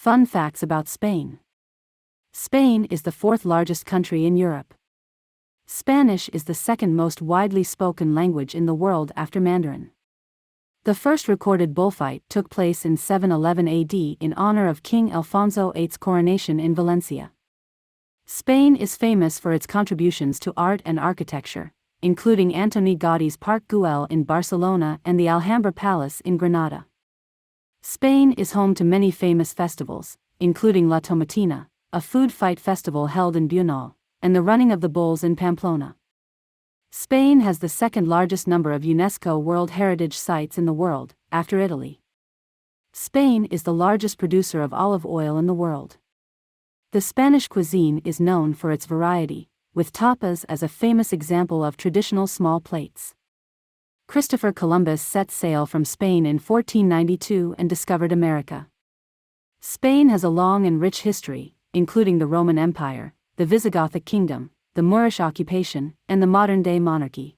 Fun facts about Spain. Spain is the fourth largest country in Europe. Spanish is the second most widely spoken language in the world after Mandarin. The first recorded bullfight took place in 711 AD in honor of King Alfonso VIII's coronation in Valencia. Spain is famous for its contributions to art and architecture, including Antoni Gaudi's Park Güell in Barcelona and the Alhambra Palace in Granada. Spain is home to many famous festivals, including La Tomatina, a food fight festival held in Bunal, and the running of the bulls in Pamplona. Spain has the second largest number of UNESCO World Heritage Sites in the world, after Italy. Spain is the largest producer of olive oil in the world. The Spanish cuisine is known for its variety, with tapas as a famous example of traditional small plates. Christopher Columbus set sail from Spain in 1492 and discovered America. Spain has a long and rich history, including the Roman Empire, the Visigothic Kingdom, the Moorish occupation, and the modern-day monarchy.